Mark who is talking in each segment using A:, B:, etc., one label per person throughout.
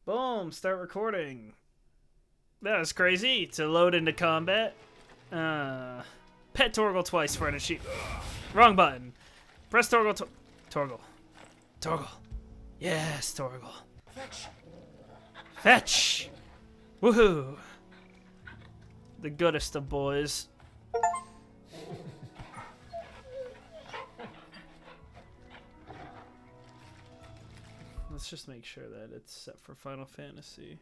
A: Boom, start recording. That was crazy. To load into combat. Pet Torgal twice for an achievement. Wrong button. Press Torgal. Torgal. Torgal. Yes, Torgal.
B: Fetch.
A: Fetch! Woohoo! The goodest of boys. Let's just make sure that it's set for Final Fantasy.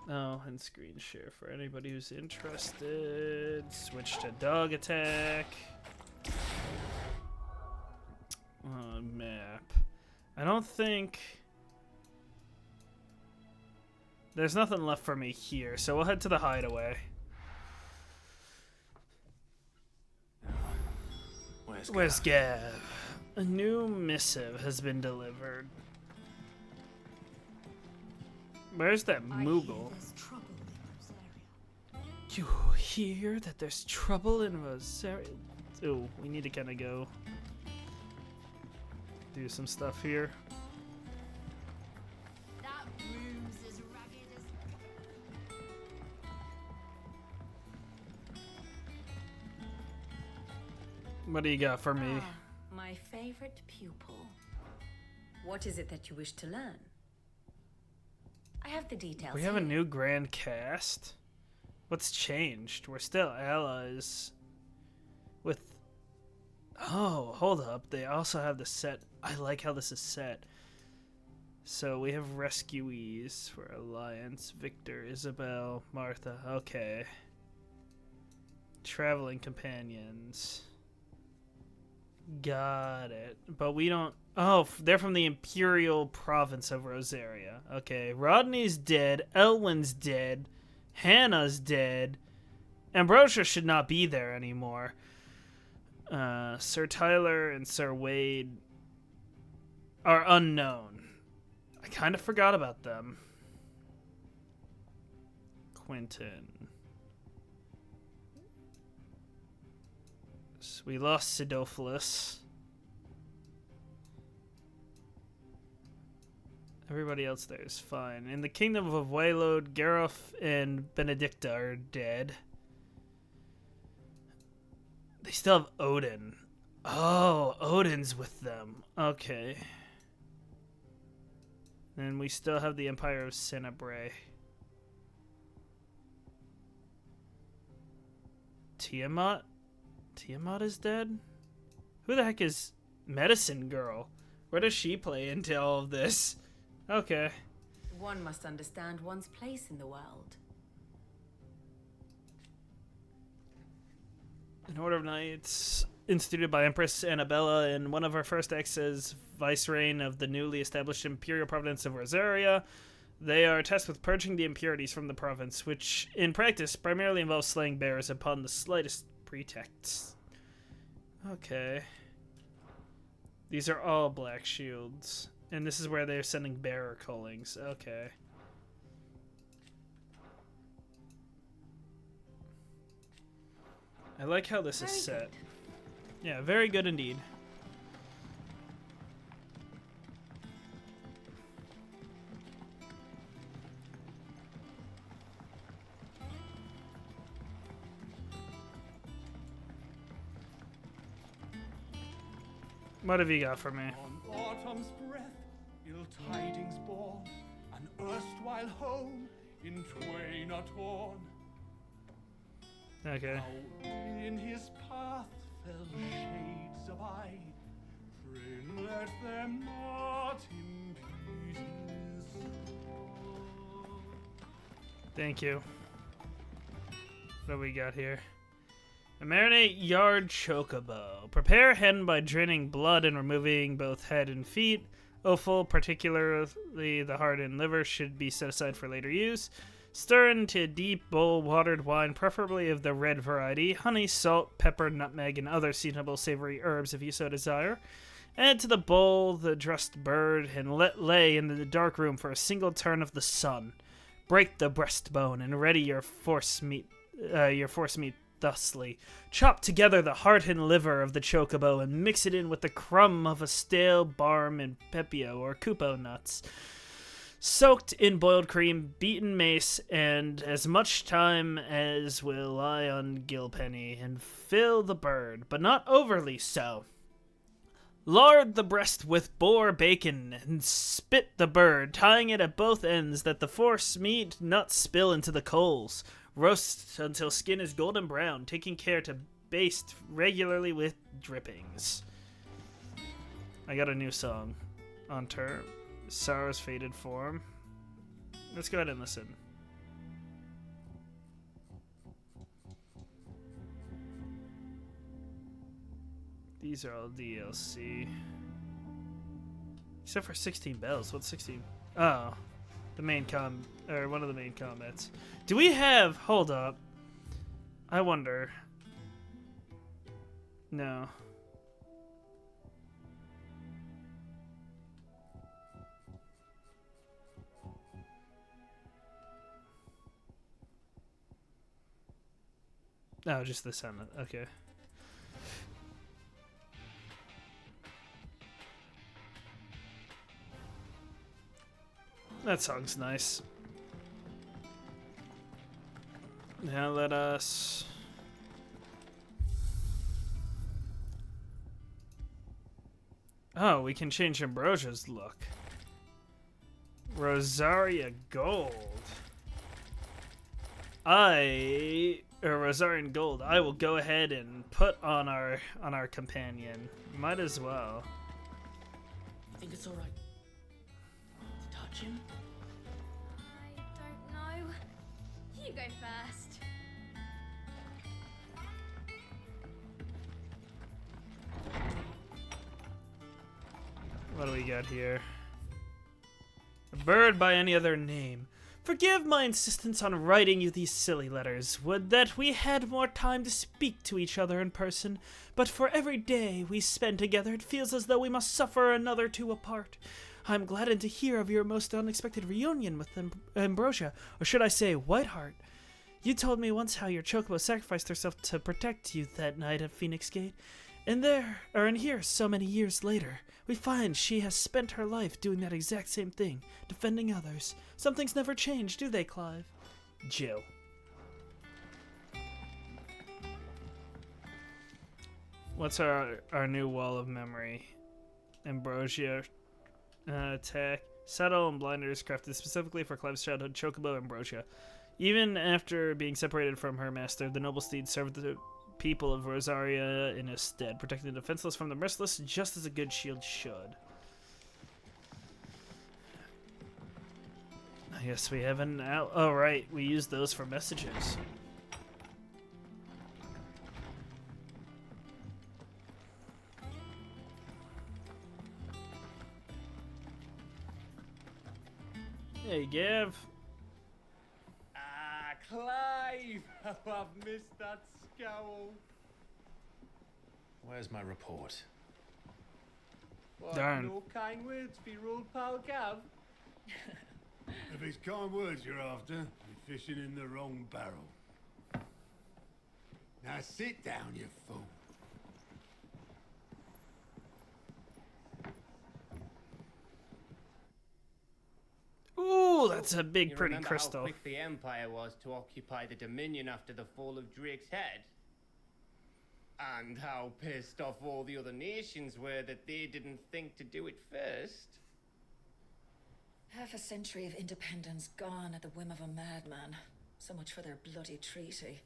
A: Oh, and screen share for anybody who's interested. Switch to dog attack. Map. I don't think... There's nothing left for me here, so we'll head to the hideaway. Where's Gav? A new missive has been delivered. Where's that Moogle? You hear that there's trouble in Rosaria? Ooh, we need to kind of go do some stuff here. What do you got for me?
C: My favorite pupil. What is it that you wish to learn? I have the details.
A: We have a new grand cast. What's changed? We're still allies with... Oh, hold up. They also have the set. I like how this is set. So we have rescuees for Alliance. Victor, Isabel, Martha. Okay. Traveling companions. Got it. But we don't... Oh, they're from the Imperial Province of Rosaria. Okay, Rodney's dead. Elwyn's dead. Hannah's dead. Ambrosia should not be there anymore. Sir Tyler and Sir Wade are unknown. I kind of forgot about them. Quentin. We lost Sidophilus. Everybody else there is fine. In the kingdom of Waylode, Gareth and Benedicta are dead. They still have Odin. Oh, Odin's with them. Okay. And we still have the Empire of Cinnabre. Tiamat? Tiamat is dead? Who the heck is Medicine Girl? Where does she play into all of this? Okay.
C: One must understand one's place in the world.
A: An Order of Knights, instituted by Empress Annabella in one of her first acts as vicereign of the newly established Imperial Province of Rosaria. They are tasked with purging the impurities from the province, which in practice primarily involves slaying bears upon the slightest pretext. Okay. These are all black shields. And this is where they're sending bearer callings. Okay. I like how this is set.
C: Good.
A: Yeah, very good indeed. What have you got for me?
B: On autumn's breath, ill tidings born, an erstwhile home in twain are torn.
A: Okay.
B: Now in his path fell shades of eye, pray let them not impede his soul.
A: Thank you. What do we got here? A marinate yard chocobo. Prepare hen by draining blood and removing both head and feet. Offal, particularly the heart and liver, should be set aside for later use. Stir into a deep bowl watered wine, preferably of the red variety. Honey, salt, pepper, nutmeg, and other seasonable savory herbs if you so desire. Add to the bowl the dressed bird and let lay in the dark room for a single turn of the sun. Break the breastbone and ready your force meat thusly. Chop together the heart and liver of the chocobo and mix it in with the crumb of a stale barm and pepio or cupo nuts. soaked in boiled cream, beaten mace, and as much thyme as will lie on Gilpenny, and fill the bird, but not overly so. Lard the breast with boar bacon, and spit the bird, tying it at both ends that the force meat not spill into the coals. Roast until skin is golden brown, taking care to baste regularly with drippings. I got a new song on term. Sorrow's Faded Form. Let's go ahead and listen. These are all DLC. Except for 16 bells. What's 16? Oh. The main one of the main combats. Do we have... Hold up. I wonder. No. No, just the sound. Okay. That song's nice. Now let us... Oh, we can change Ambrosia's look. Rosaria Gold. Rosarian Gold. I will go ahead and put on our companion. Might as well.
D: I think it's all right to touch him.
E: I don't know. You go first.
A: What do we got here? A bird by any other name. Forgive my insistence on writing you these silly letters. Would that we had more time to speak to each other in person, but for every day we spend together it feels as though we must suffer another two apart. I am gladdened to hear of your most unexpected reunion with Ambrosia, or should I say Whiteheart. You told me once how your chocobo sacrificed herself to protect you that night at Phoenix Gate, and here, so many years later, we find she has spent her life doing that exact same thing, defending others. Some things never change, do they, Clive? Jill. What's our new wall of memory? Ambrosia attack. Saddle and blinders crafted specifically for Clive's childhood chocobo Ambrosia. Even after being separated from her master, the noble steed served the people of Rosaria in his stead, protecting the defenseless from the merciless, just as a good shield should. I guess we have an out. Oh, right. We use those for messages. Hey, Gav.
F: Ah, Clive! How I've missed that scowl.
G: Where's my report?
F: What,
A: Darn.
F: no kind words for your old pal Gav?
H: If it's kind words you're after, you're fishing in the wrong barrel. Now sit down, you fool.
A: Ooh, that's a big,
F: You
A: pretty
F: remember
A: crystal.
F: how quick the Empire was to occupy the Dominion after the fall of Drake's head? And how pissed off all the other nations were that they didn't think to do it first?
I: Half a century of independence gone at the whim of a madman. So much for their bloody treaty.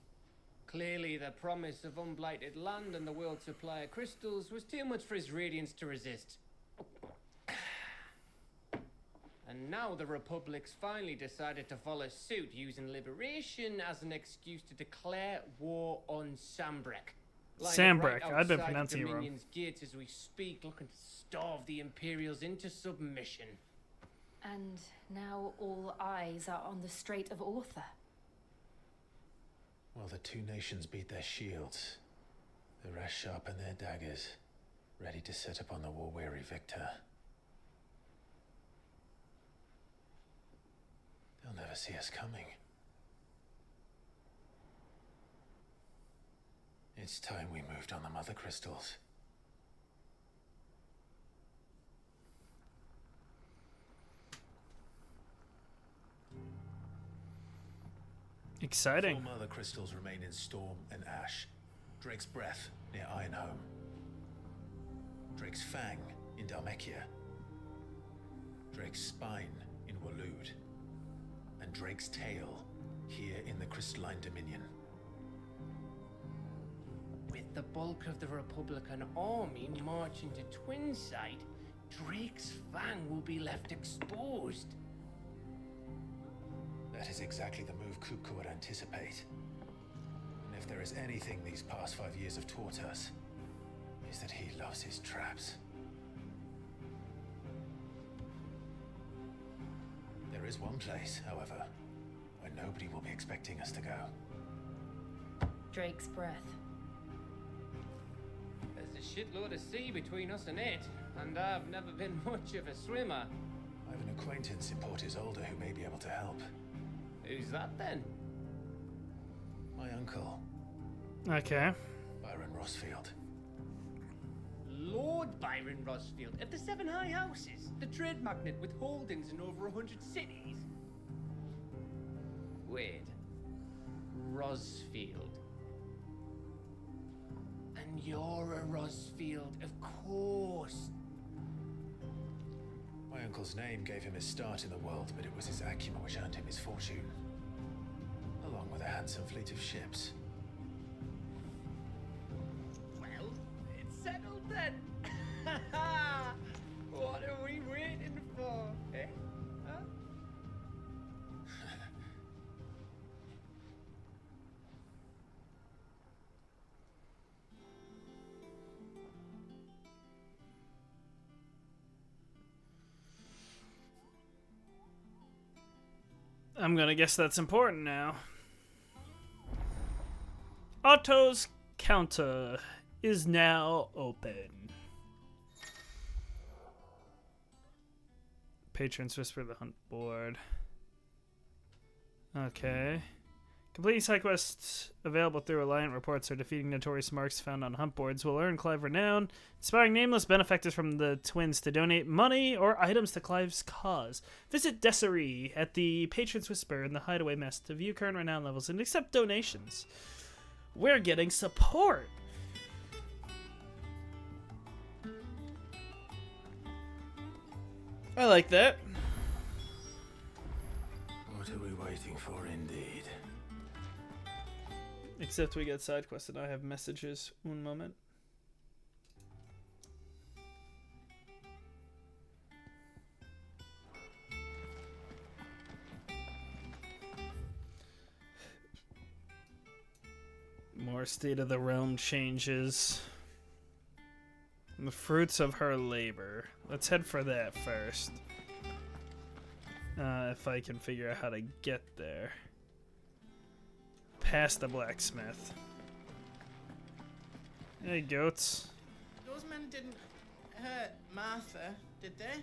F: Clearly, the promise of unblighted land and the world's supply of crystals was too much for his radiance to resist. And now the Republic's finally decided to follow suit, using liberation as an excuse to declare war on Sambrek.
A: Sambrek, I've been pronouncing it wrong.
F: Dominion's gates as we speak, looking to starve the Imperials into submission.
C: And now all eyes are on the Strait of Author.
G: Well, the two nations beat their shields. The rest sharpen their daggers, ready to set upon the war-weary victor. They'll never see us coming. It's time we moved on the mother crystals.
A: Exciting.
G: 4 mother crystals remain in Storm and Ash. Drake's Breath near Ironhome. Drake's Fang in Dhalmekia. Drake's Spine in Waloed. And Drake's Tail here in the Crystalline Dominion.
F: With the bulk of the Republican army marching to Twinside, Drake's Fang will be left exposed.
G: That is exactly the move Kupka would anticipate. And if there is anything these past 5 years have taught us, is that he loves his traps. There is one place, however, where nobody will be expecting us to go.
C: Drake's Breath.
F: There's a shitload of sea between us and it, and I've never been much of a swimmer.
G: I have an acquaintance in Port Isolde who may be able to help.
F: Who's that then?
G: My uncle,
A: Okay.
G: Byron Rossfield.
F: Lord Byron Rossfield of the Seven High Houses, the trade magnate with holdings in over 100 cities. Wait, Rossfield. And you're a Rossfield, of course.
G: My uncle's name gave him his start in the world, but it was his acumen which earned him his fortune. Along with a handsome fleet of ships.
F: Well, it's settled then. What are we waiting for, eh? Huh?
A: I'm gonna guess that's important now. Otto's counter is now open. Patrons whisper the hunt board. Okay. Completing side quests available through Alliant reports or defeating notorious marks found on hunt boards will earn Clive renown, inspiring nameless benefactors from the twins to donate money or items to Clive's cause. Visit Desiree at the Patrons Whisper in the Hideaway Mess to view current renown levels and accept donations. We're getting support! I like that.
G: What are we waiting for, indeed?
A: Except we get side quests and I have messages. One moment. More State of the Realm changes. And the fruits of her labor. Let's head for that first. If I can figure out how to get there. Past the blacksmith. Hey, goats.
D: Those men didn't hurt Martha, did they?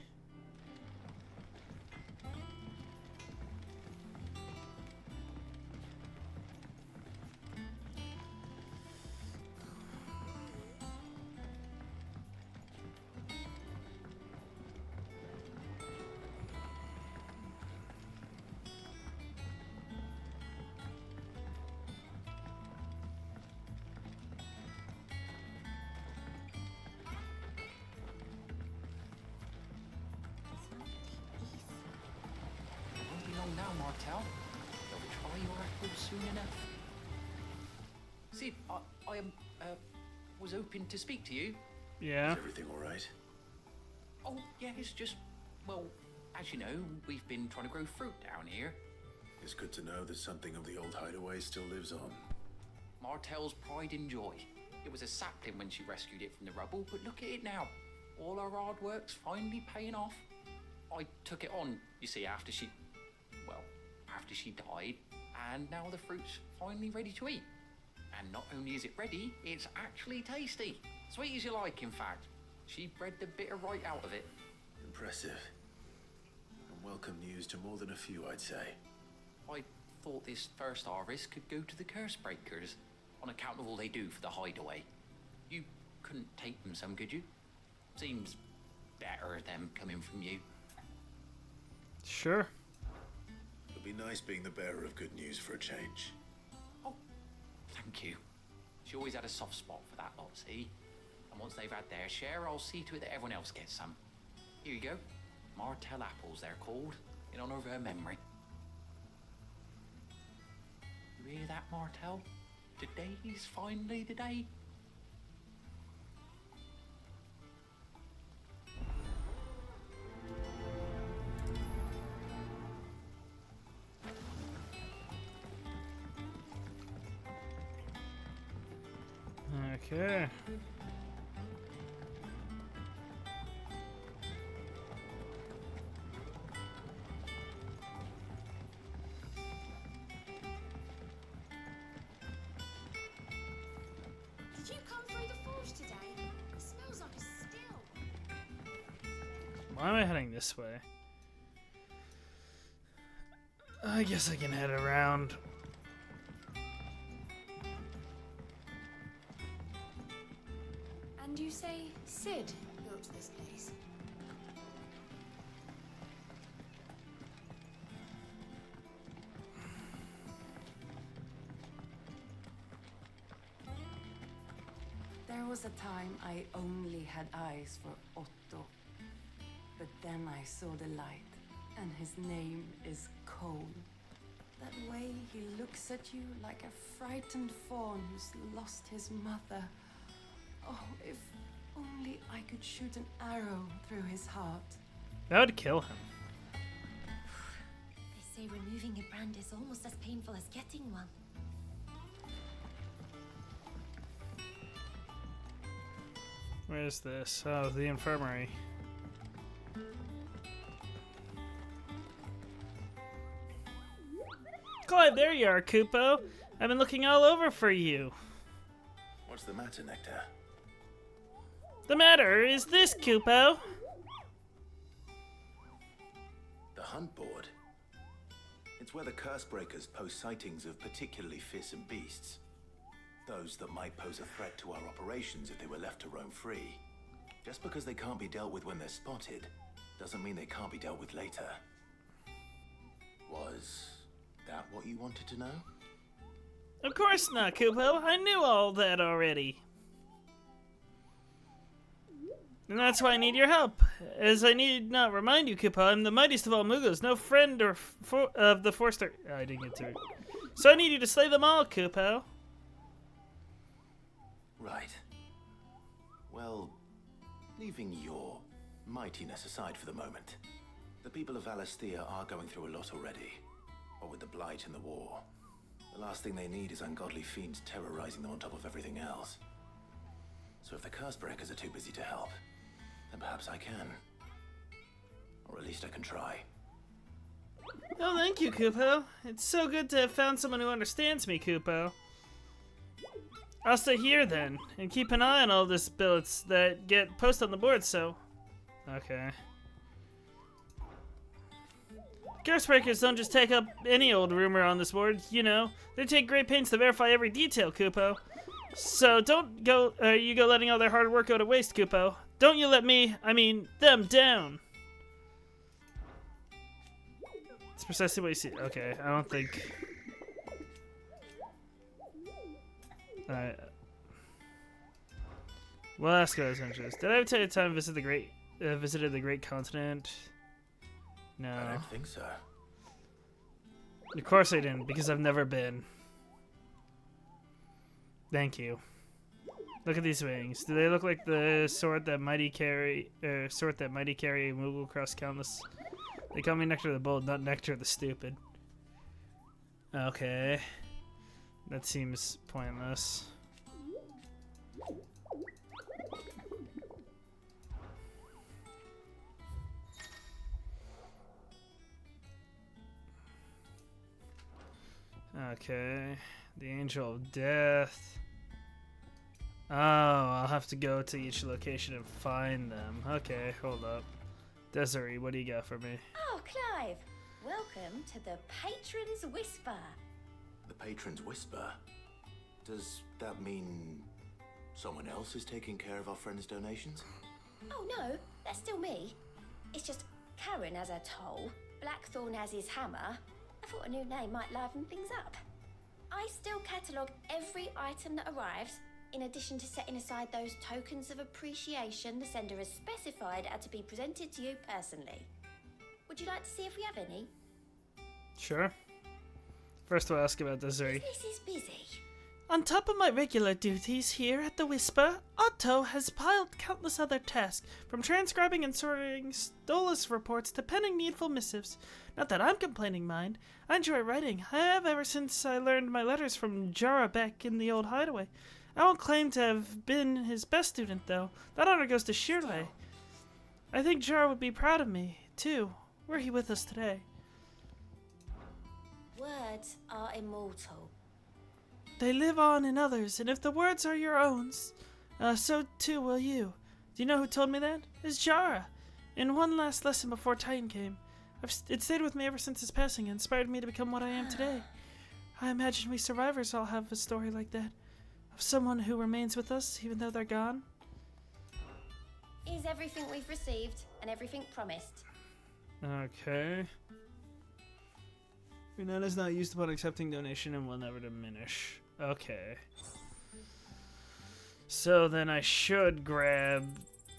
J: Won't be long now, Martel. They'll try your apples soon enough. Sid, I was hoping to speak to you.
A: Yeah.
G: Is everything all right?
J: Oh, yeah, it's just, well, as you know, we've been trying to grow fruit down here.
G: It's good to know that something of the old hideaway still lives on.
J: Martel's pride and joy. It was a sapling when she rescued it from the rubble, but look at it now. All our hard work's finally paying off. I took it on, you see, after she died, and now the fruit's finally ready to eat. And not only is it ready, it's actually tasty. Sweet as you like, in fact. She bred the bitter right out of it.
G: Impressive. And welcome news to more than a few, I'd say.
J: I thought this first harvest could go to the curse breakers, on account of all they do for the hideaway. You couldn't take them some, could you? Seems better them coming from you.
A: Sure.
G: It'll be Be nice being the bearer of good news for a change.
J: Oh, thank you. She always had a soft spot for that lot, see? And once they've had their share, I'll see to it that everyone else gets some. Here you go. Martell apples, they're called, in honor of her memory. You hear that, Martell? Today's finally the day.
A: Okay.
E: Did you come through the forge today? It smells like a still.
A: Why am I heading this way? I guess I can head around.
C: And you say Sid built this place? There was a time I only had eyes for Otto. But then I saw the light, and his name is Cole. That way he looks at you like a frightened fawn who's lost his mother. Oh, if only I could shoot an arrow through his heart.
A: That would kill him.
E: They say removing a brand is almost as painful as getting one.
A: Where is this? Oh, the infirmary. Clive, there you are, Kupo. I've been looking all over for you.
G: What's the matter, Nectar?
A: The matter is this, Kupo.
G: The hunt board. It's where the curse breakers post sightings of particularly fearsome beasts. Those that might pose a threat to our operations if they were left to roam free. Just because they can't be dealt with when they're spotted, doesn't mean they can't be dealt with later. Was that what you wanted to know?
A: Of course not, Kupo. I knew all that already. And that's why I need your help. As I need not remind you, Kupo, I'm the mightiest of all Mugos, no friend or of the Forster. Oh, I didn't get to it. So I need you to slay them all, Kupo.
G: Right. Well, leaving your mightiness aside for the moment, the people of Valisthea are going through a lot already. What with the Blight and the war. The last thing they need is ungodly fiends terrorizing them on top of everything else. So if the Cursebreakers are too busy to help, then perhaps I can. Or at least I can try.
A: Oh, thank you, Kupo. It's so good to have found someone who understands me, Kupo. I'll stay here then, and keep an eye on all these billets that get posted on the board, so... Okay. Cursebreakers don't just take up any old rumor on this board, you know. They take great pains to verify every detail, Kupo. So don't go, you go letting all their hard work go to waste, Kupo. Don't you let me, them down. It's precisely what you see. Okay, I don't think... Alright. Well, ask what I was interested. Did I ever tell you the time I visited the Great Continent? No.
G: I don't think so.
A: Of course I didn't, because I've never been. Thank you. Look at these wings. Do they look like the sword that mighty carry Moogle across countless? They call me Nectar the Bold, not Nectar the Stupid. Okay. That seems pointless. Okay. The Angel of Death. Oh, I'll have to go to each location and find them. Okay, hold up. Desiree, what do you got for me?
E: Oh, Clive. Welcome to the Patron's Whisper.
G: The Patron's Whisper? Does that mean someone else is taking care of our friend's donations?
E: Oh, no. That's still me. It's just Karen has her toll, Blackthorn has his hammer, I thought a new name might liven things up. I still catalogue every item that arrives, in addition to setting aside those tokens of appreciation the sender has specified are to be presented to you personally. Would you like to see if we have any?
A: Sure. First we'll ask about Desiree.
E: Business is busy.
A: On top of my regular duties here at the Whisper, Otto has piled countless other tasks, from transcribing and sorting Stolas reports to penning needful missives. Not that I'm complaining, mind. I enjoy writing. I have ever since I learned my letters from Jara back in the old hideaway. I won't claim to have been his best student, though. That honor goes to Shirley. I think Jara would be proud of me, too. Were he with us today.
E: Words are immortal.
A: They live on in others, and if the words are your own, so too will you. Do you know who told me that? It's Jara. In one last lesson before Titan came. It stayed with me ever since his passing and inspired me to become what I am today. I imagine we survivors all have a story like that. Of someone who remains with us even though they're gone.
E: Is everything we've received and everything promised.
A: Okay. Unite is not used upon accepting donation and will never diminish. Okay. So then I should grab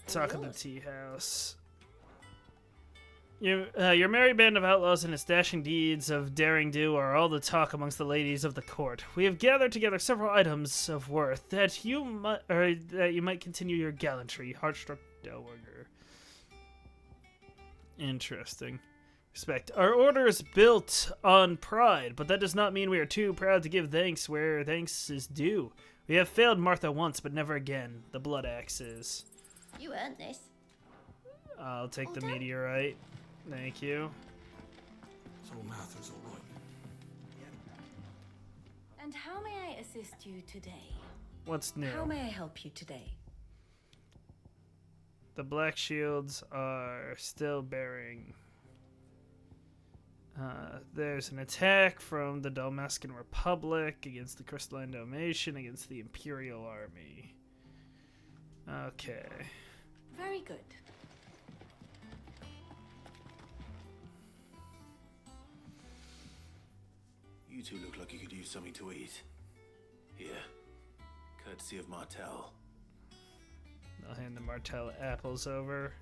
A: Talk of the Tea House. Your merry band of outlaws and its dashing deeds of daring do are all the talk amongst the ladies of the court. We have gathered together several items of worth that you might continue your gallantry, Heartstruck Delwerger. Interesting. Respect. Our order is built on pride, but that does not mean we are too proud to give thanks where thanks is due. We have failed Martha once, but never again. The blood axes.
E: You earned this.
A: I'll take
E: All
A: the
E: done?
A: meteorite. Thank you.
D: So Martha's all right.
C: And how may I assist you today?
A: What's new?
C: How may I help you today?
A: The Black Shields are still bearing. There's an attack from the Dalmascan Republic against the Crystalline Dalmatian against the Imperial Army. Okay.
C: Very good.
G: You two look like you could use something to eat. Here. Courtesy of Martel.
A: I'll hand the Martel apples over.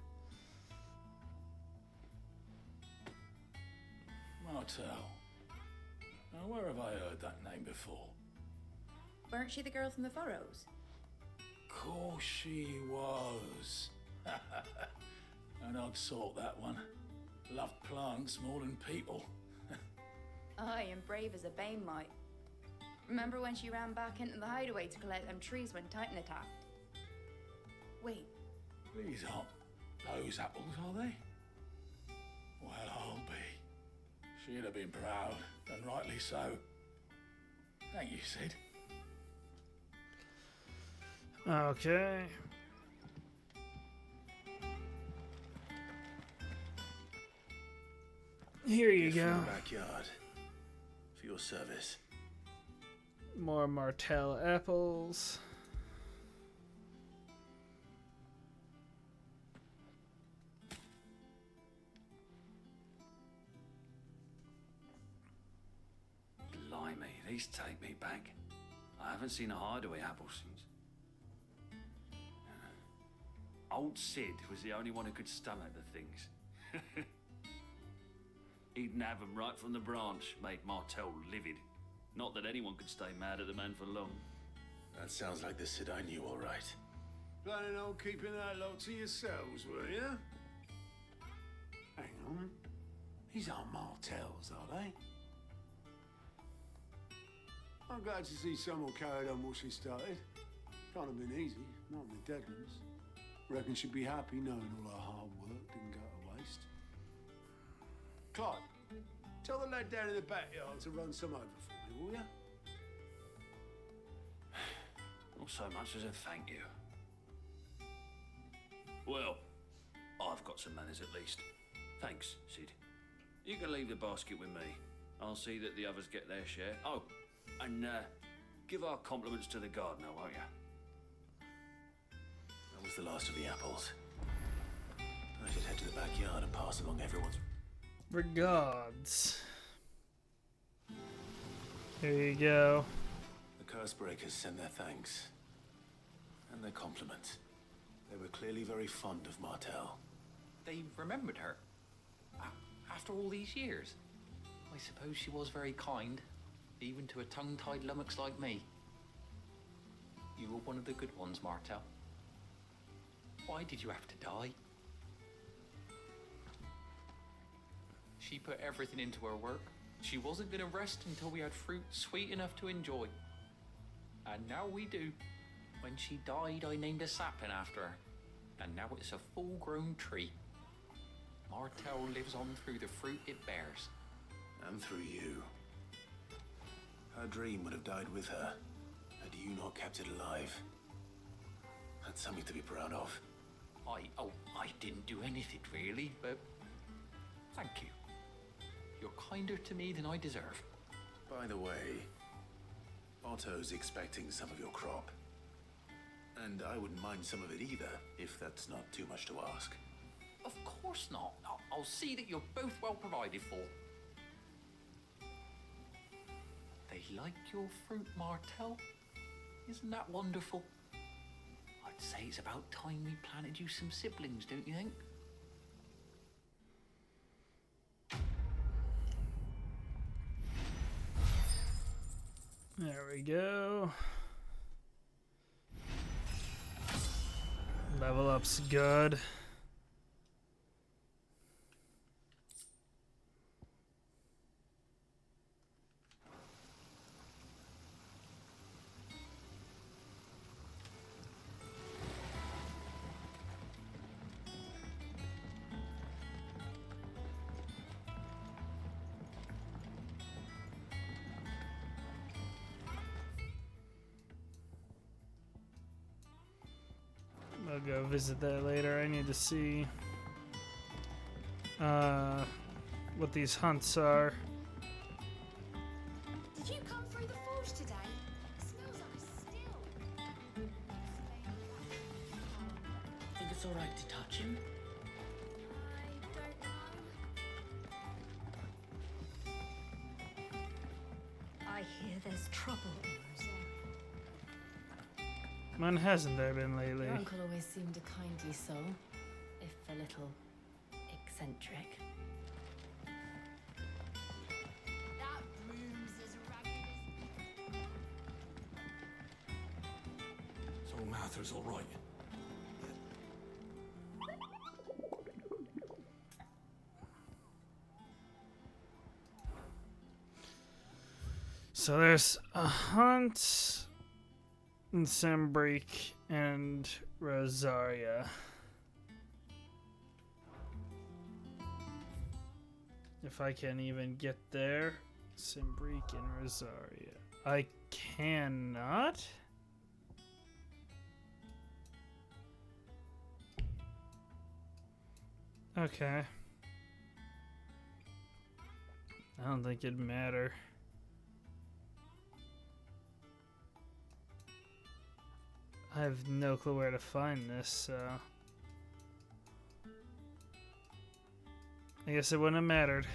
K: Martel. Now, where have I heard that name before?
L: Weren't she the girl from the Furrows?
K: Course she was. An odd sort, that one. Loved plants more than people.
L: Aye, and brave as a bane might. Remember when she ran back into the hideaway to collect them trees when Titan attacked? Wait,
K: These aren't those apples, are they? Well, I'll be. She'd have been proud, and rightly so. Thank you, Sid.
A: Okay. Here you go.
G: From the backyard. For your service.
A: More Martel apples.
M: Blimey, these take me back. I haven't seen a hideaway apple since. Old Sid was the only one who could stomach the things. He'd nab them right from the branch, made Martel livid. Not that anyone could stay mad at the man for long.
G: That sounds like the Sid I knew, all right.
H: Planning on keeping that lot to yourselves, were you? Hang on. These aren't Martels, are they? I'm glad to see someone carried on what she started. Can't have been easy, not in the Deadlands. Reckon she'd be happy knowing all her hard work didn't go to waste. Clive, tell the lad down in the backyard to run some over for me, will ya?
M: Not so much as a thank you. Well, I've got some manners at least. Thanks, Sid. You can leave the basket with me. I'll see that the others get their share. Oh, and give our compliments to the gardener, won't you?
G: That was the last of the apples. I should head to the backyard and pass along everyone's...
A: Regards. Here you go.
G: The curse breakers send their thanks. And their compliments. They were clearly very fond of Martel.
J: They remembered her? After all these years? I suppose she was very kind, even to a tongue-tied lummox like me. You were one of the good ones, Martel. Why did you have to die? She put everything into her work. She wasn't going to rest until we had fruit sweet enough to enjoy. And now we do. When she died, I named a sapling after her. And now it's a full-grown tree. Martel lives on through the fruit it bears.
G: And through you. Her dream would have died with her, had you not kept it alive. That's something to be proud of.
J: I didn't do anything really, but thank you. You're kinder to me than I deserve.
G: By the way, Otto's expecting some of your crop. And I wouldn't mind some of it either, if that's not too much to ask.
J: Of course not. I'll see that you're both well provided for. They like your fruit, Martel. Isn't that wonderful? I'd say it's about time we planted you some siblings, don't you think?
A: There we go. Level up's good. I'll go visit that later. I need to see what these hunts are.
E: Did you come through the forge today? It smells like a still.
D: Think it's alright to touch him?
E: I don't know.
I: I hear there's trouble in Rosaria.
A: When hasn't there been lately?
C: Your uncle always seemed a kindly soul, if a little eccentric.
E: That room's as ragged as...
K: So Martha's all right.
A: So there's a hunt in Sembrique and Rosaria. If I can even get there, Sembrique and Rosaria. I cannot? Okay. I don't think it'd matter. I have no clue where to find this, so... I guess it wouldn't have mattered.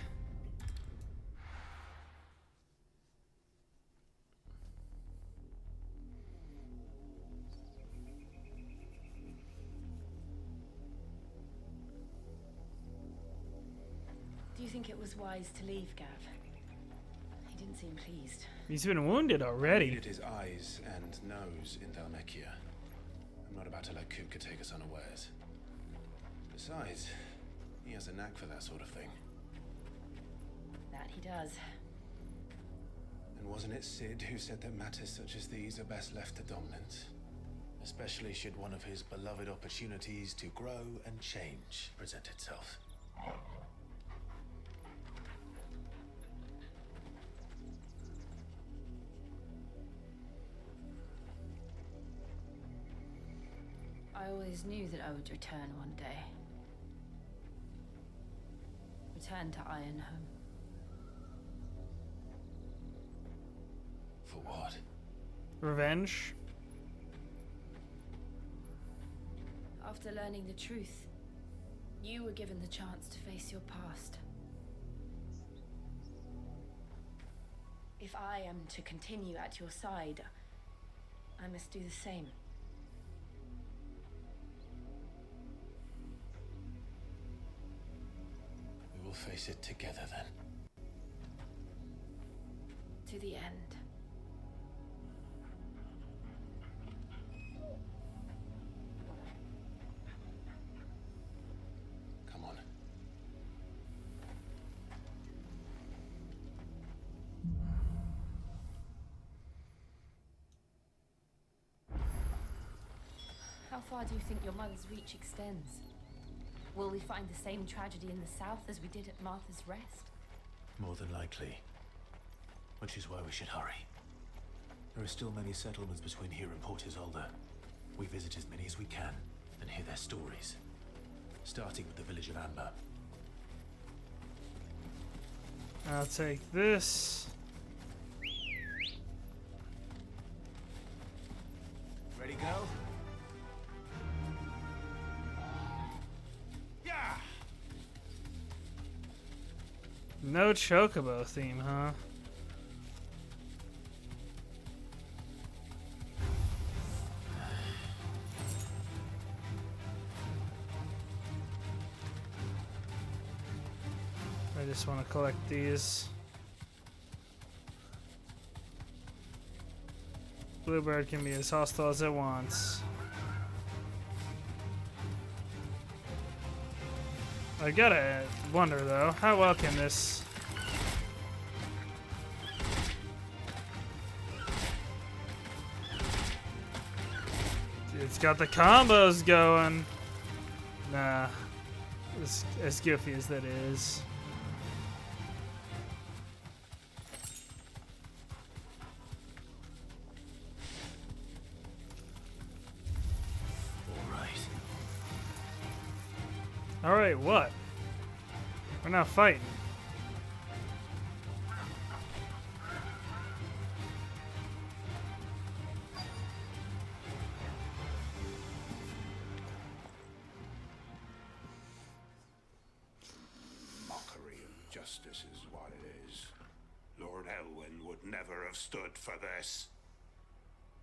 C: Do you think it was wise to leave, Gav? He didn't seem pleased.
A: He's been wounded already.
G: He needed his eyes and nose in Dhalmekia. I'm not about to let Kupka take us unawares. Besides, he has a knack for that sort of thing.
C: That he does.
G: And wasn't it Sid who said that matters such as these are best left to dominance? Especially should one of his beloved opportunities to grow and change present itself.
C: I always knew that I would return one day. Return to Ironhome.
G: For what?
A: Revenge?
C: After learning the truth, you were given the chance to face your past. If I am to continue at your side, I must do the same.
G: We will face it together then.
C: To the end.
G: Come on.
C: How far do you think your mother's reach extends? Will we find the same tragedy in the south as we did at Martha's Rest?
G: More than likely. Which is why we should hurry. There are still many settlements between here and Port Isolde. We visit as many as we can and hear their stories. Starting with the village of Amber.
A: I'll take this.
G: Ready, go?
B: Yeah!
A: No chocobo theme, huh? I just want to collect these. Bluebird can be as hostile as it wants. I gotta wonder though, how well can this... It's got the combos going. Nah, as goofy as that is. Alright, what? We're not fighting.
N: Mockery of justice is what it is. Lord Elwyn would never have stood for this.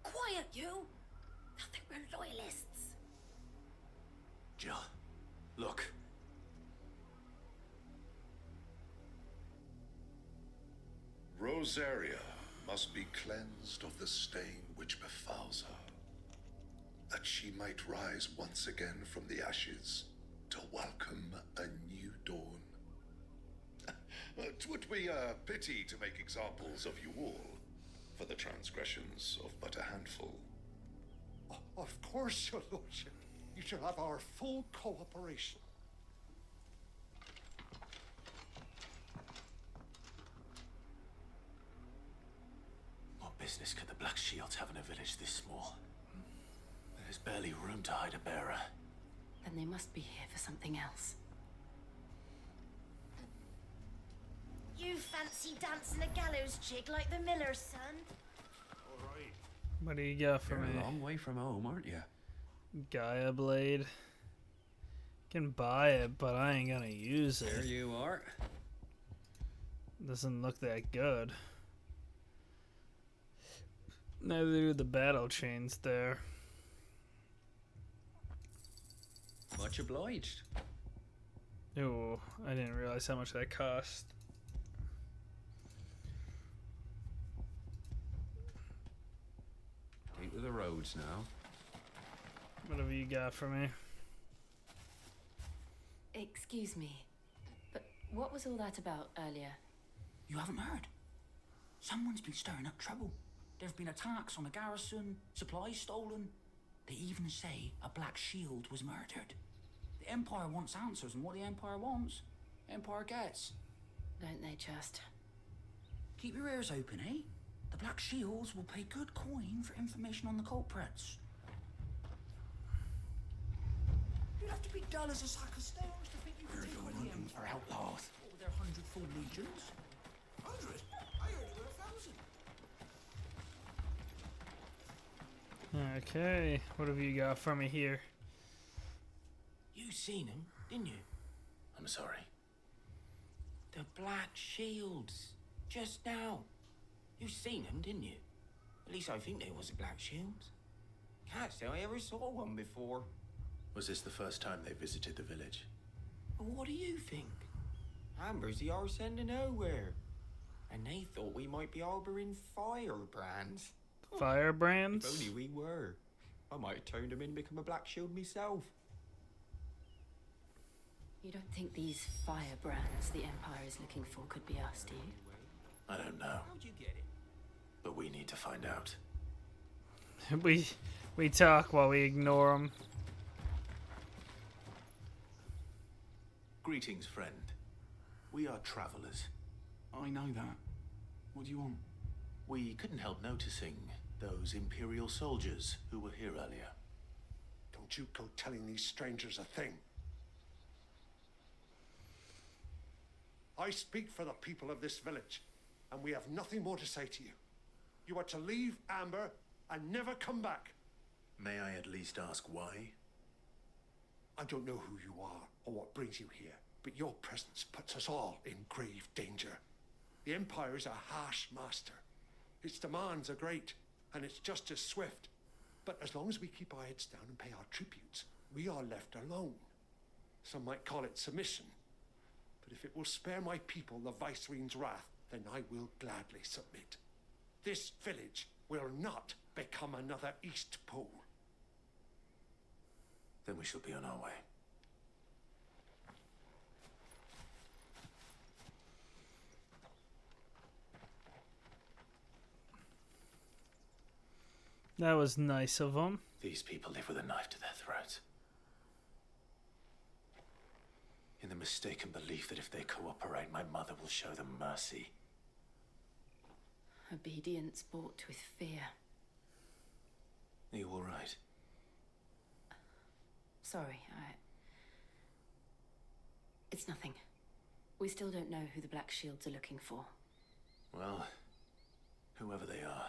E: Quiet, you! Nothing we're loyalists.
G: Jill, look.
O: Rosaria must be cleansed of the stain which befouls her, that she might rise once again from the ashes to welcome a new dawn. 'Twould be a pity to make examples of you all for the transgressions of but a handful.
B: Of course, your lordship. You shall have our full cooperation.
G: What business could the Black Shields have in a village this small? There's barely room to hide a bearer.
C: Then they must be here for something else.
E: You fancy dancing a gallows jig like the miller's son?
N: All right.
A: What do you got for
M: You're
A: me?
M: a long way from home, aren't you?
A: Gaia Blade. Can buy it, but I ain't gonna use it.
M: There you are.
A: Doesn't look that good. Neither do the battle chains there.
M: Much obliged.
A: Ooh, I didn't realize how much that cost.
M: Take to the roads now.
A: Whatever you got for me.
C: Excuse me, but what was all that about earlier?
D: You haven't heard? Someone's been stirring up trouble. There have been attacks on the garrison, supplies stolen. They even say a Black Shield was murdered. The Empire wants answers, and what the Empire wants, Empire gets.
C: Don't they just?
D: Keep your ears open, eh? The Black Shields will pay good coin for information on the culprits. You'd have to be dull as a sack of stones to think you could take on the Empire.
J: outlaws.
D: With their 100-full legions. 100? I heard there were 1,000.
A: Okay, what have you got for me here?
D: You seen him, didn't you?
G: I'm sorry.
D: The Black Shields. Just now. You seen them, didn't you? At least I think they was the Black Shields. Can't say I ever saw one before.
G: Was this the first time they visited the village?
D: But what do you think? Amber's the arse end of nowhere. And they thought we might be harboring firebrands.
A: Firebrands?
D: If only we were. I might have turned them in and become a Black Shield myself.
C: You don't think these firebrands the Empire is looking for could be us, do you?
G: I don't know.
D: How'd you get it?
G: But we need to find out.
A: we talk while we ignore them.
G: Greetings, friend. We are travelers.
B: I know that. What do you want?
G: We couldn't help noticing those Imperial soldiers who were here earlier.
N: Don't you go telling these strangers a thing. I speak for the people of this village, and we have nothing more to say to you. You are to leave Amber and never come back.
G: May I at least ask why?
N: I don't know who you are or what brings you here, but your presence puts us all in grave danger. The Empire is a harsh master. Its demands are great, and its justice swift. But as long as we keep our heads down and pay our tributes, we are left alone. Some might call it submission. But if it will spare my people the Viceroy's wrath, then I will gladly submit. This village will not become another East Pole.
G: Then we shall be on our way.
A: That was nice of them.
G: These people live with a knife to their throats. In the mistaken belief that if they cooperate, my mother will show them mercy.
C: Obedience bought with fear.
G: Are you all right?
C: Sorry, It's nothing. We still don't know who the Black Shields are looking for.
G: Well, whoever they are,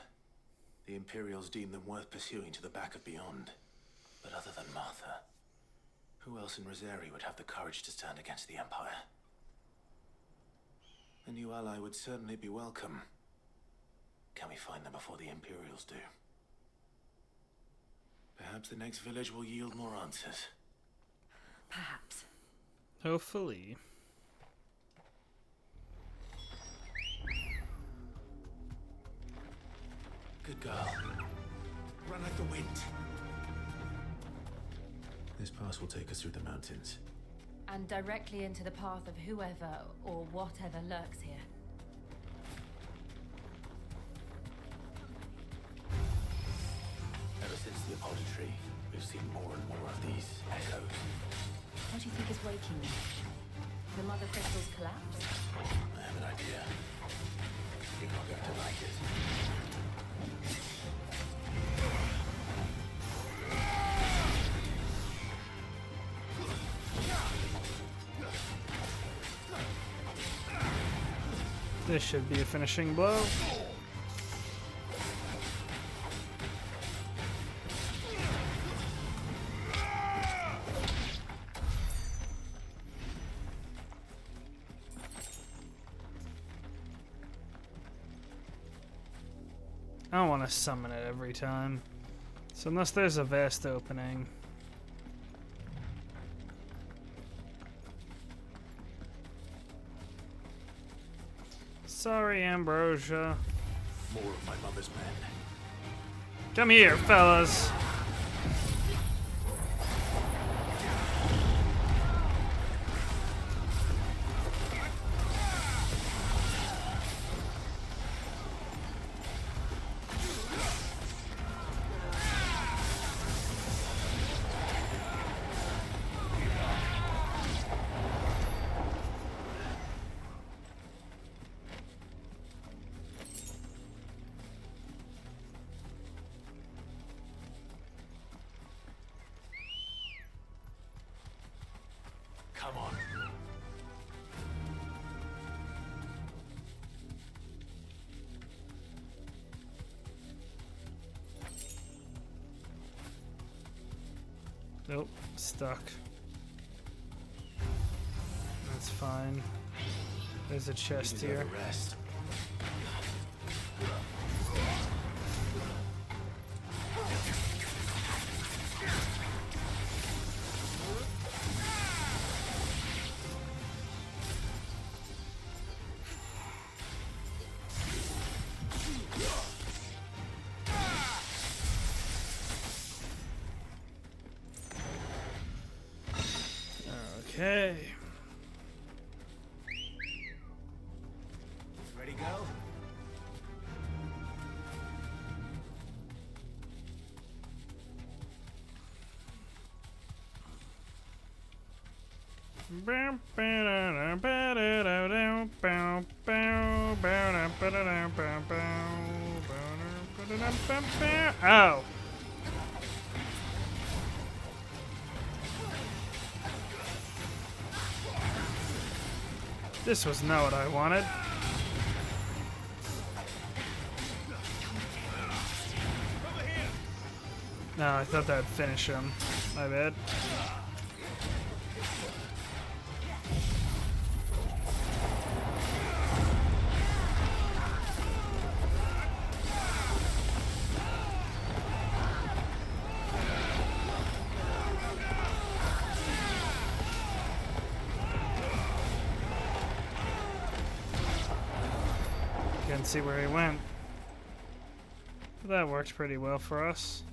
G: the Imperials deem them worth pursuing to the back of beyond. But other than Martha, who else in Rosari would have the courage to stand against the Empire? A new ally would certainly be welcome. Can we find them before the Imperials do? Perhaps the next village will yield more answers.
C: Perhaps.
A: Hopefully.
G: Good girl.
N: Run like the wind.
G: This pass will take us through the mountains.
P: And directly into the path of whoever or whatever lurks here.
G: Ever since the apology, we've seen more and more of these echoes.
P: What do you think is waking them? The Mother Crystal's collapse?
G: I have an idea. You're not going to like it.
A: This should be a finishing blow. I don't want to summon it every time. So unless there's a vast opening. Sorry, Ambrosia.
G: More of my mother's men.
A: Come here, fellas.
G: Come on.
A: Nope, stuck. That's fine. There's a chest here.
G: Rest.
A: Okay.
G: Ready, go?
A: Oh. This was not what I wanted. No, I thought that'd finish him. My bad. Can't see where he went. But that worked pretty well for us.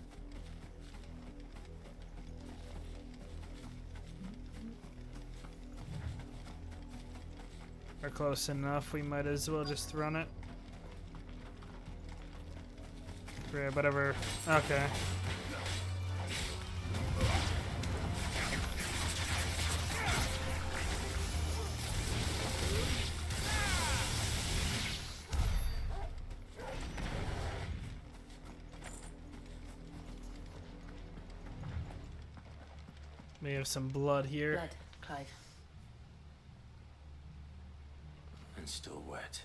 A: We're close enough, we might as well just run it. Yeah, whatever. Okay. May have some blood here.
I: Blood, Clive.
M: And still wet.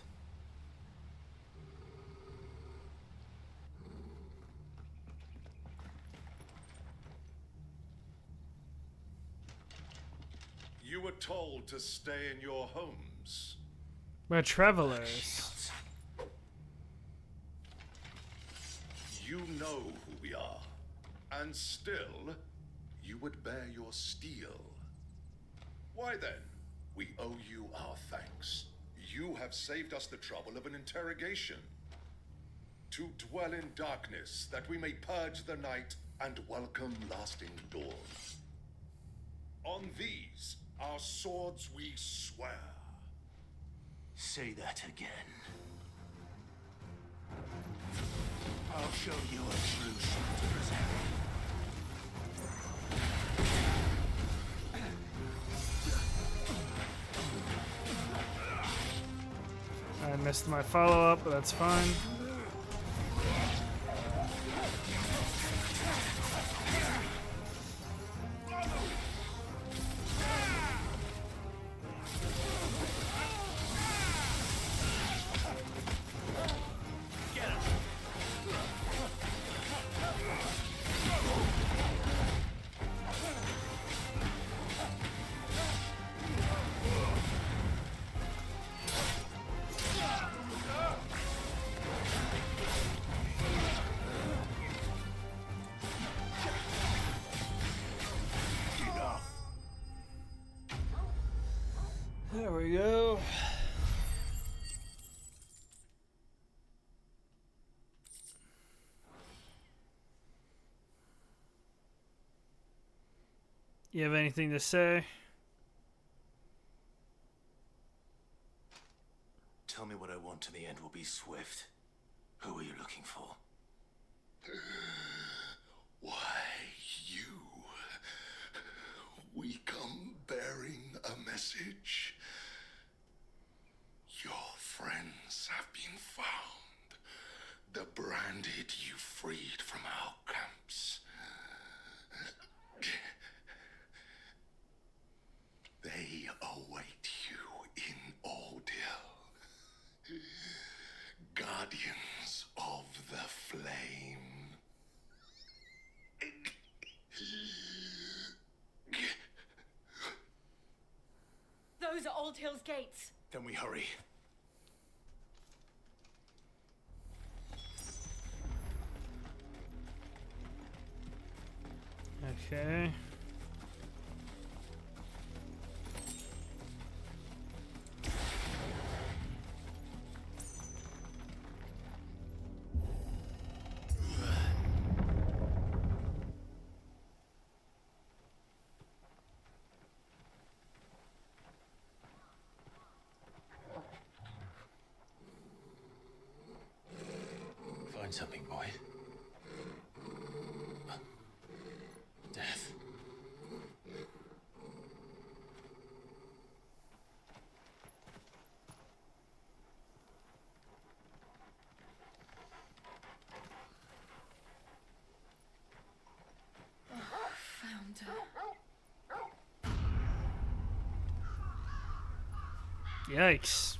O: You were told to stay in your homes.
A: We're travelers.
O: You know who we are. And still, you would bear your steel. Why then, we owe you our thanks. You have saved us the trouble of an interrogation. To dwell in darkness, that we may purge the night and welcome lasting dawn. On these, our swords we swear.
K: Say that again. I'll show you a true shot.
A: I missed my follow-up, but that's fine. There we go. You have anything to say?
K: Tell me what I want, and the end will be swift. Who are you looking for?
O: Why, you. We come bearing a message. Your friends have been found. The branded you freed from our camps. They await you in Ordeal. Guardians of the Flame.
P: Those are Old Hill's gates.
K: Then we hurry.
A: Okay.
G: Find something, boy. Death.
I: Found her.
A: Yikes.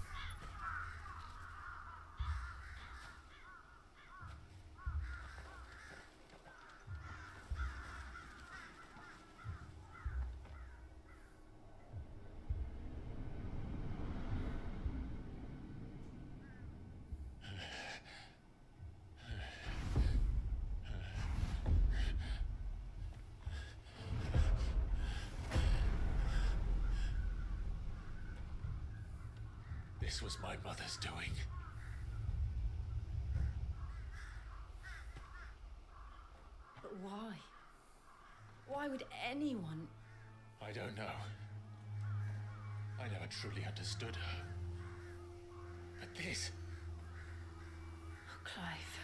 G: This was my mother's doing.
I: But why? Why would anyone?
G: I don't know. I never truly understood her. But this...
I: Oh, Clive.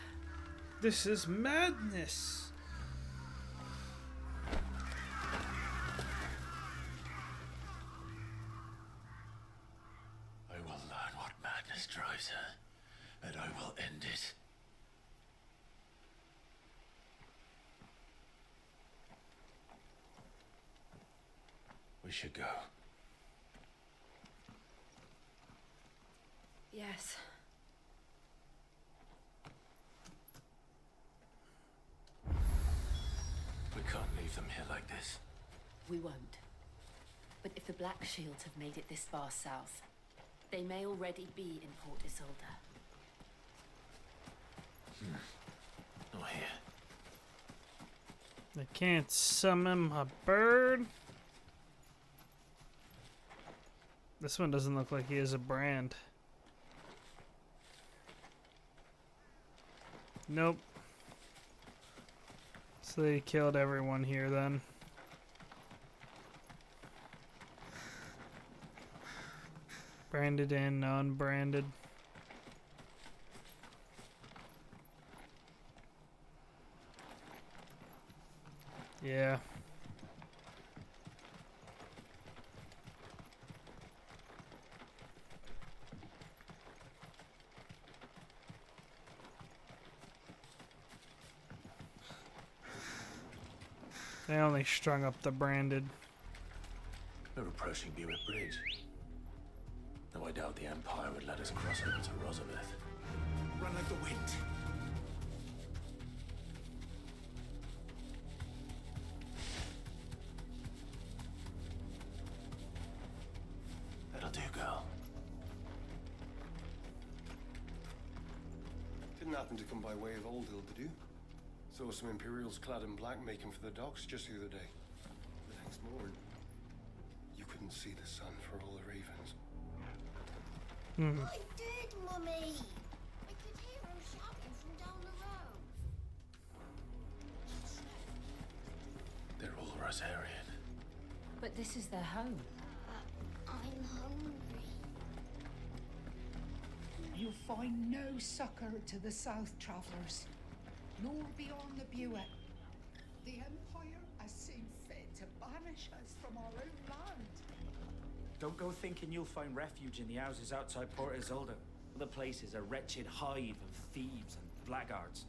A: This is madness.
G: I will learn what madness drives her, and I will end it. We should go.
I: Yes.
G: We can't leave them here like this.
C: We won't. But if the Black Shields have made it this far south, they may already be in Port Isolde.
G: Not here.
A: I can't summon a bird. This one doesn't look like he has a brand. Nope. So they killed everyone here then. Branded and non-branded. Yeah. They only strung up the branded.
G: We're approaching Buick Bridge. Though I doubt the Empire would let us cross over to Rosabeth.
N: Run like the wind.
G: That'll do, girl.
H: Didn't happen to come by way of Old Hill, did you? Saw some Imperials clad in black making for the docks just the other day. The next morning, you couldn't see the sun for all the ravens.
E: I did, Mummy. I could hear him shouting from down the road.
G: They're all Rosarian.
P: But this is their home.
E: I'm hungry.
Q: You'll find no succor to the South Travellers, nor beyond the Buet. The Empire has seen fit to banish us from our own land.
R: Don't go thinking you'll find refuge in the houses outside Port Isolde. The place is a wretched hive of thieves and blackguards.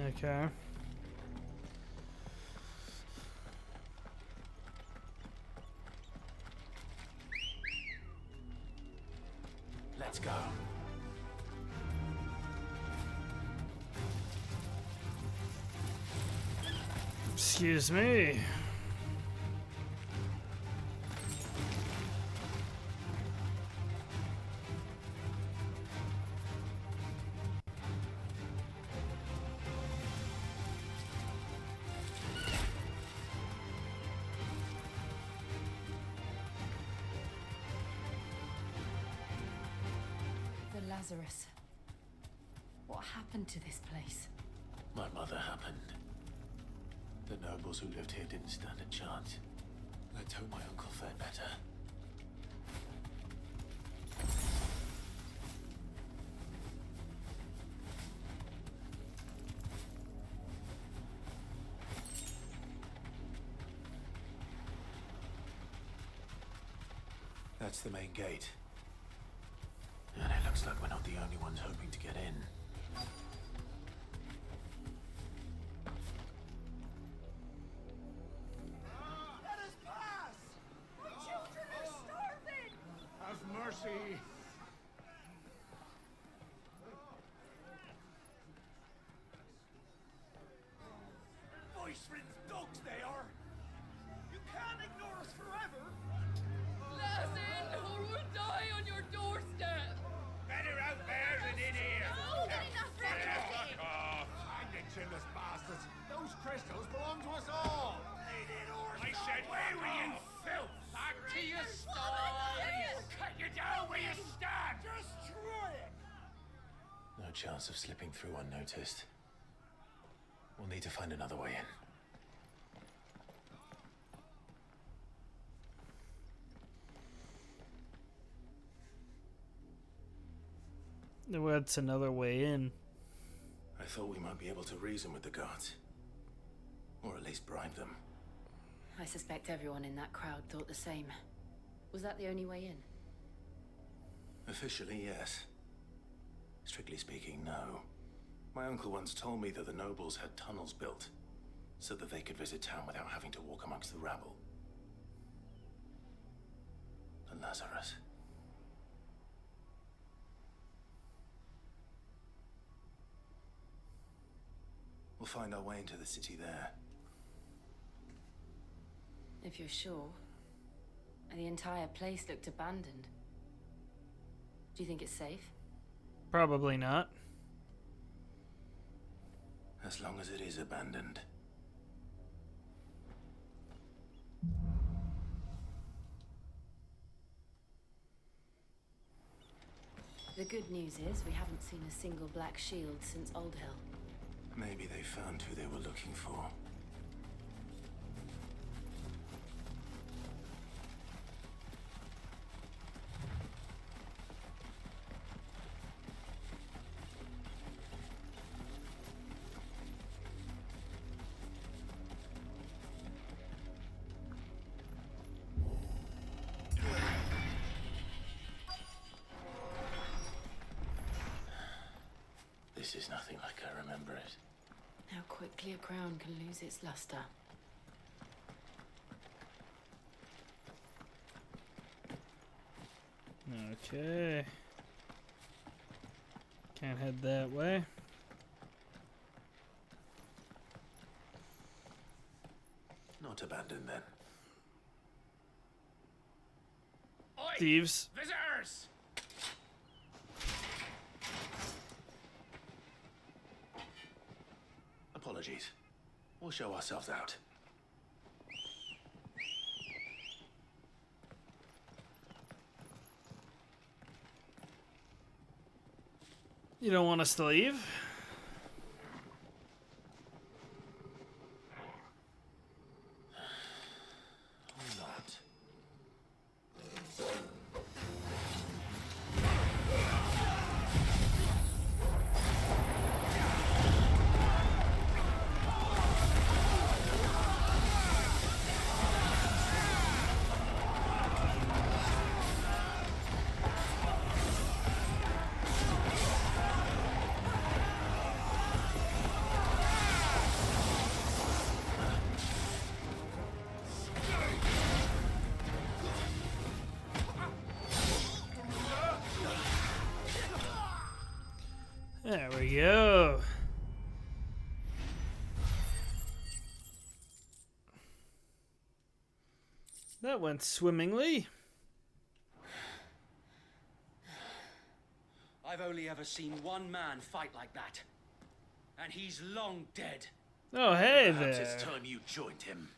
A: Okay.
G: Let's go.
A: Excuse me.
P: The Lazarus. What happened to this place?
G: My mother happened. The nobles who lived here didn't stand a chance. Let's hope my uncle fared better. That's the main gate. And it looks like we're not the only ones hoping to get in.
B: Let us pass! My children are starving! Have mercy! Voice-ridden dogs they are! You can't ignore us forever!
S: Let us in, or we'll die on your doorstep!
B: Better out there than in here!
S: No, get enough
B: Fuck off! And the chinless bastards! Those crystals belong to us all! I said, away with you, filth! Back to your stalls! Cut you down where you stand! Destroy it!
G: No chance of slipping through unnoticed. We'll need to find another way in.
A: What's another way in?
G: I thought we might be able to reason with the guards. Or at least bribe them.
C: I suspect everyone in that crowd thought the same. Was that the only way in?
G: Officially, yes. Strictly speaking, no. My uncle once told me that the nobles had tunnels built, so that they could visit town without having to walk amongst the rabble. The Lazarus. We'll find our way into the city there.
C: If you're sure. The entire place looked abandoned. Do you think it's safe?
A: Probably not.
G: As long as it is abandoned.
C: The good news is we haven't seen a single black shield since Old Hill.
G: Maybe they found who they were looking for. This is nothing like I remember it.
C: How quickly a crown can lose its luster.
A: Okay. Can't head that way.
G: Not abandoned then.
B: Oi!
A: Thieves.
B: Visitors!
G: Apologies. We'll show ourselves out.
A: You don't want us to leave?
G: Or not.
A: There we go. That went swimmingly.
R: I've only ever seen one man fight like that. And he's long dead.
A: Oh, hey
G: Perhaps
A: there.
G: it's time you joined him.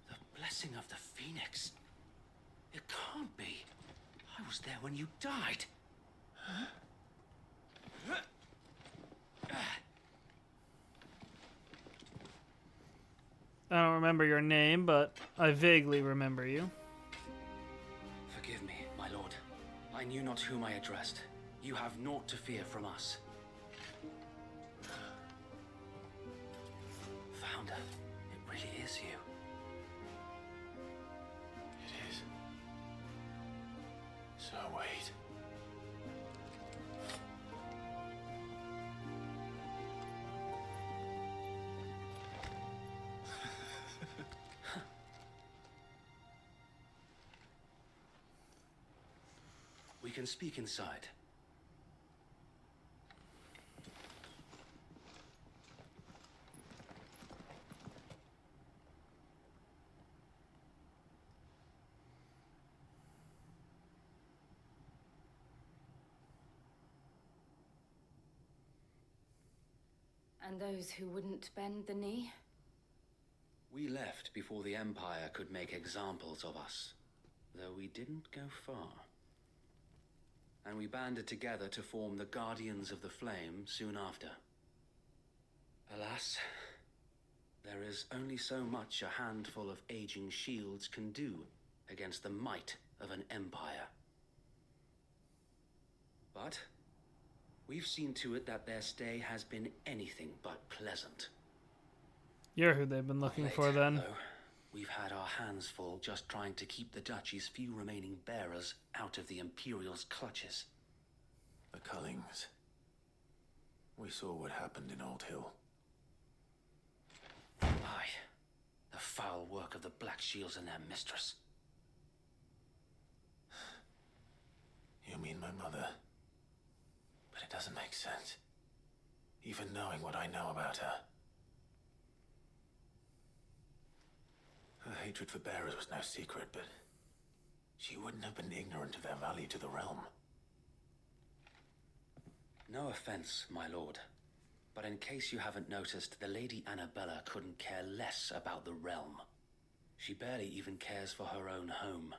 R: The blessing of the Phoenix. It can't be. I was there when you died.
A: I don't remember your name, but I vaguely remember you.
R: Forgive me, my lord. I knew not whom I addressed. You have naught to fear from us. Founder, it really is
G: Wade.
J: We can speak inside.
P: And those who wouldn't bend the knee?
J: We left before the Empire could make examples of us, though we didn't go far. And we banded together to form the Guardians of the Flame soon after. Alas, there is only so much a handful of aging shields can do against the might of an empire. But we've seen to it that their stay has been anything but pleasant.
A: You're who they've been looking for, then.
J: Though, we've had our hands full just trying to keep the Duchy's few remaining bearers out of the Imperial's clutches.
G: The Cullings. We saw what happened in Old Hill.
J: Aye, the foul work of the Black Shields and their mistress.
G: You mean my mother? But it doesn't make sense. Even knowing what I know about her. Her hatred for bearers was no secret, but she wouldn't have been ignorant of their value to the realm.
J: No offense, my lord, but in case you haven't noticed, the Lady Annabella couldn't care less about the realm. She barely even cares for her own home.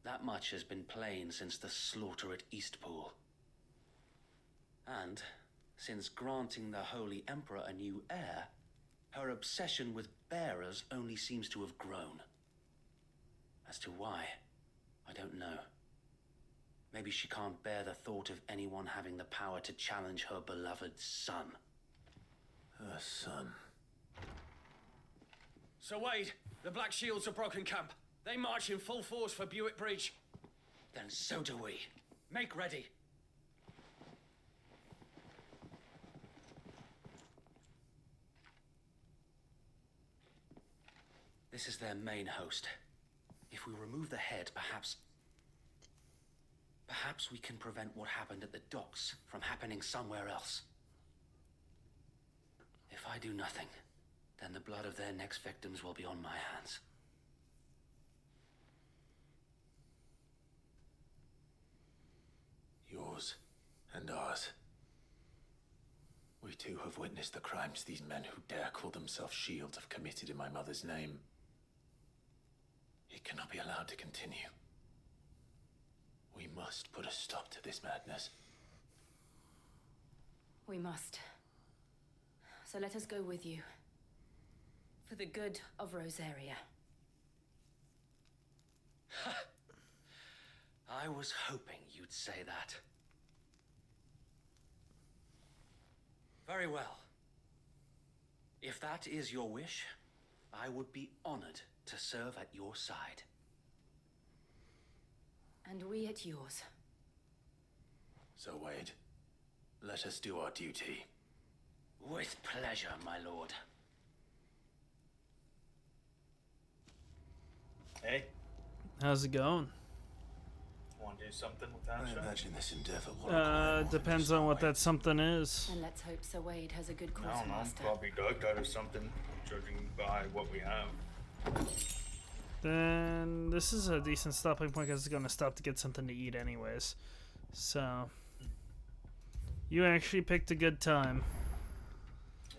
J: That much has been plain since the slaughter at Eastpool. And since granting the Holy Emperor a new heir, her obsession with bearers only seems to have grown. As to why, I don't know. Maybe she can't bear the thought of anyone having the power to challenge her beloved son.
G: Her son.
M: Sir Wade, the Black Shields have broken camp. They march in full force for Buick Bridge.
J: Then so do we. Make ready. This is their main host. If we remove the head, perhaps we can prevent what happened at the docks from happening somewhere else. If I do nothing, then the blood of their next victims will be on my hands.
G: Yours and ours. We too have witnessed the crimes these men who dare call themselves shields have committed in my mother's name. It cannot be allowed to continue. We must put a stop to this madness.
P: We must. So let us go with you. For the good of Rosaria.
J: I was hoping you'd say that. Very well. If that is your wish, I would be honored to serve at your side.
P: And we at yours.
G: So, Wade, let us do our duty.
J: With pleasure, my lord.
T: Hey.
A: How's it going?
T: Want to do something with that?
G: I imagine this endeavor will
A: depends on what that something is.
P: And let's hope Sir Wade has a good
T: I
P: course
T: don't know,
P: master.
T: probably Dugtide or something, judging by what we have.
A: Then this is a decent stopping point because it's going to stop to get something to eat anyways. So, you actually picked a good time.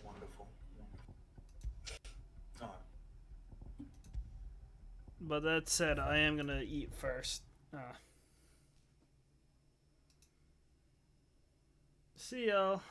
T: Wonderful.
A: But that said, I am going to eat first. See y'all.